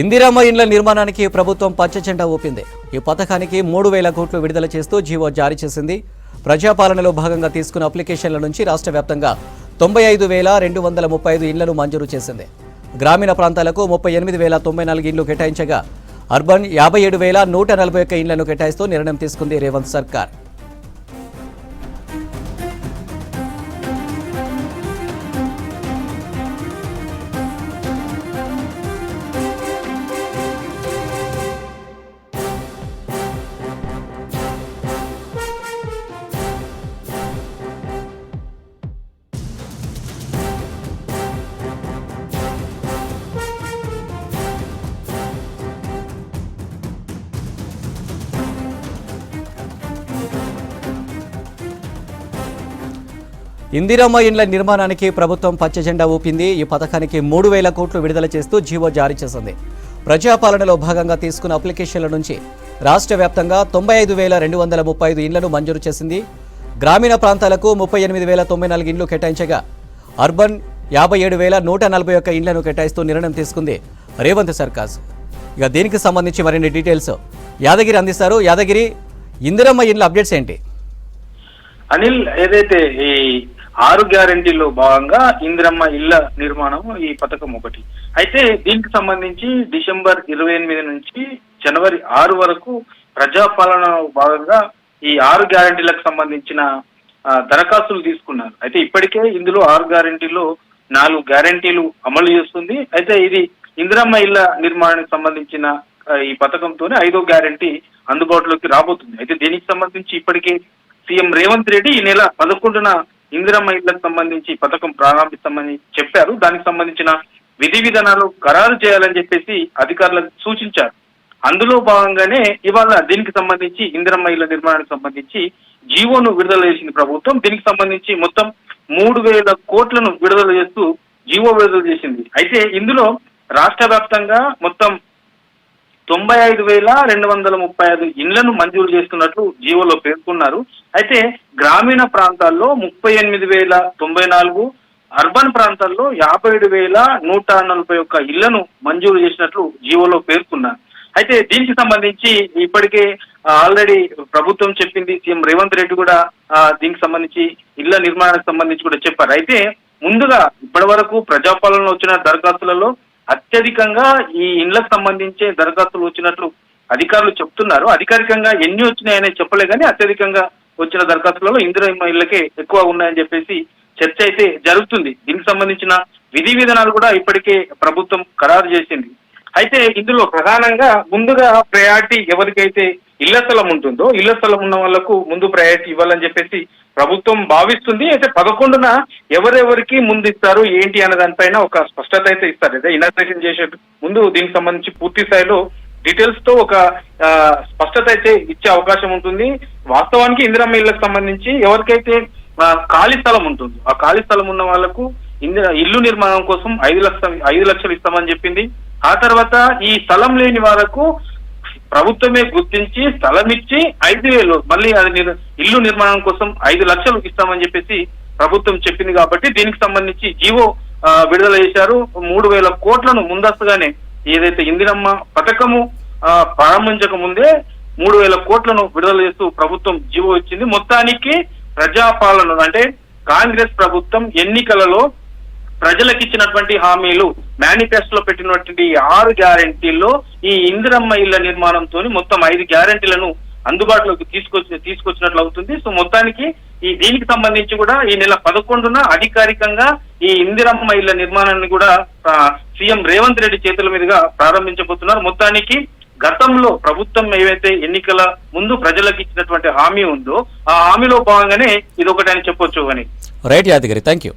ఇందిరమ్మ ఇండ్ల నిర్మాణానికి ప్రభుత్వం పచ్చజెండా ఊపింది. ఈ పథకానికి 3000 కోట్లు విడుదల చేస్తూ జీవో జారీ చేసింది. ప్రజాపాలనలో భాగంగా తీసుకున్న అప్లికేషన్ల నుంచి రాష్ట్ర వ్యాప్తంగా 95,235 ఇళ్లను మంజూరు చేసింది. గ్రామీణ ప్రాంతాలకు 38,094 ఇళ్లు కేటాయించగా అర్బన్ 57,141 ఇళ్లను కేటాయిస్తూ నిర్ణయం తీసుకుంది రేవంత్ సర్కార్. ఇందిరమ్మ ఇండ్ల నిర్మాణానికి ప్రభుత్వం పచ్చజెండా ఊపింది. ఈ పథకానికి 3000 కోట్లు విడుదల చేస్తూ జీవో జారీ చేసింది. ప్రజాపాలనలో భాగంగా తీసుకున్న అప్లికేషన్ల నుంచి రాష్ట్ర వ్యాప్తంగా 95,235 ఇళ్లను మంజూరు చేసింది. గ్రామీణ ప్రాంతాలకు 38,094 ఇళ్లు కేటాయించగా అర్బన్ 57,141 ఇళ్లను కేటాయిస్తూ నిర్ణయం తీసుకుంది రేవంత్ సర్కార్. ఇక దీనికి సంబంధించి మరిన్ని డీటెయిల్స్ యాదగిరి అందిస్తారు. యాదగిరి, ఇందిరమ్మ ఇండ్ల అప్డేట్స్ ఏంటి? అనిల్, ఏదైతే ఈ 6 గ్యారెంటీలో భాగంగా ఇందిరమ్మ ఇళ్ల నిర్మాణం ఈ పథకం ఒకటి అయితే, దీనికి సంబంధించి డిసెంబర్ 28 నుంచి జనవరి 6 వరకు ప్రజాపాలన భాగంగా ఈ 6 గ్యారెంటీలకు సంబంధించిన దరఖాస్తులు తీసుకున్నారు. అయితే ఇప్పటికే ఇందులో 6 గ్యారెంటీలో 4 గ్యారెంటీలు అమలు చేస్తుంది. అయితే ఇది ఇందిరమ్మ ఇళ్ల నిర్మాణానికి సంబంధించిన ఈ పథకంతోనే 5వ గ్యారెంటీ అందుబాటులోకి రాబోతుంది. అయితే దీనికి సంబంధించి ఇప్పటికే సీఎం రేవంత్ రెడ్డి ఈ నెల 11న ఇందిరమ్మ ఇళ్లకు సంబంధించి పథకం ప్రారంభిస్తామని చెప్పారు. దానికి సంబంధించిన విధి విధానాలు ఖరారు చేయాలని చెప్పేసి అధికారులకు సూచించారు. అందులో భాగంగానే ఇవాళ దీనికి సంబంధించి ఇందిరమ్మ ఇళ్ల నిర్మాణానికి సంబంధించి జీవోను విడుదల చేసింది ప్రభుత్వం. దీనికి సంబంధించి మొత్తం 3000 కోట్లను విడుదల చేస్తూ జీవో విడుదల చేసింది. అయితే ఇందులో రాష్ట్ర వ్యాప్తంగా మొత్తం 95,235 ఇళ్లను మంజూరు చేస్తున్నట్లు జీవోలో పేర్కొన్నారు. అయితే గ్రామీణ ప్రాంతాల్లో 38,094, అర్బన్ ప్రాంతాల్లో 57,141 ఇళ్లను మంజూరు చేసినట్లు జీవోలో పేర్కొన్నారు. అయితే దీనికి సంబంధించి ఇప్పటికే ఆల్రెడీ ప్రభుత్వం చెప్పింది, సీఎం రేవంత్ రెడ్డి కూడా దీనికి సంబంధించి ఇళ్ల నిర్మాణానికి సంబంధించి కూడా చెప్పారు. అయితే ముందుగా ఇప్పటి వరకు ప్రజాపాలనలో వచ్చిన దరఖాస్తులలో అత్యధికంగా ఈ ఇండ్లకు సంబంధించే దరఖాస్తులు వచ్చినట్లు అధికారులు చెప్తున్నారు. అధికారికంగా ఎన్ని వచ్చినాయనే చెప్పలే కానీ అత్యధికంగా వచ్చిన దరఖాస్తులలో ఇందిరమ్మ ఇళ్లకే ఎక్కువ ఉన్నాయని చెప్పేసి చర్చ అయితే జరుగుతుంది. దీనికి సంబంధించిన విధి విధానాలు కూడా ఇప్పటికే ప్రభుత్వం ఖరారు చేసింది. అయితే ఇందులో ప్రధానంగా ముందుగా ప్రయారిటీ ఎవరికైతే ఇళ్ల స్థలం ఉంటుందో, ఇళ్ల స్థలం ఉన్న వాళ్లకు ముందు ప్రయారిటీ ఇవ్వాలని చెప్పేసి ప్రభుత్వం భావిస్తుంది. అయితే 11న ఎవరెవరికి ముందు ఇస్తారు ఏంటి అనే దానిపైన ఒక స్పష్టత అయితే ఇస్తారు. అయితే ఇనాగ్రేషన్ చేసే ముందు దీనికి సంబంధించి పూర్తి స్థాయిలో డీటెయిల్స్ తో ఒక స్పష్టత అయితే ఇచ్చే అవకాశం ఉంటుంది. వాస్తవానికి ఇందిరమ్మ ఇళ్లకు సంబంధించి ఎవరికైతే ఖాళీ స్థలం ఉంటుందో ఆ ఖాళీ స్థలం ఉన్న వాళ్లకు ఇల్లు నిర్మాణం కోసం 5 లక్షలు ఇస్తామని చెప్పింది. ఆ తర్వాత ఈ స్థలం లేని వాళ్లకు ప్రభుత్వమే గుర్తించి స్థలం ఇచ్చి 5,000 మళ్ళీ అది ఇల్లు నిర్మాణం కోసం 5 లక్షలు ఇస్తామని చెప్పేసి ప్రభుత్వం చెప్పింది. కాబట్టి దీనికి సంబంధించి జీవో విడుదల చేశారు. 3,000 కోట్లను ముందస్తుగానే ఏదైతే ఇందిరమ్మ పథకము ప్రారంభించక ముందే 3,000 కోట్లను విడుదల చేస్తూ ప్రభుత్వం జీవో ఇచ్చింది. మొత్తానికి ప్రజాపాలన అంటే కాంగ్రెస్ ప్రభుత్వం ఎన్నికలలో ప్రజలకు ఇచ్చినటువంటి హామీలు, మేనిఫెస్టోలో పెట్టినటువంటి 6 గ్యారెంటీల్లో ఈ ఇందిరమ్మ ఇళ్ల నిర్మాణంతో మొత్తం 5 గ్యారెంటీలను అందుబాటులోకి తీసుకొచ్చినట్లు అవుతుంది. సో మొత్తానికి దీనికి సంబంధించి కూడా ఈ నెల 11న అధికారికంగా ఈ ఇందిరమ్మ ఇళ్ల నిర్మాణాన్ని కూడా సీఎం రేవంత్ రెడ్డి చేతుల మీదుగా ప్రారంభించబోతున్నారు. మొత్తానికి గతంలో ప్రభుత్వం ఏవైతే ఎన్నికల ముందు ప్రజలకు ఇచ్చినటువంటి హామీ ఉందో ఆ హామీలో భాగంగానే ఇది ఒకటి అని చెప్పొచ్చు. అని రైట్ యాదగిరి, థ్యాంక్ యూ.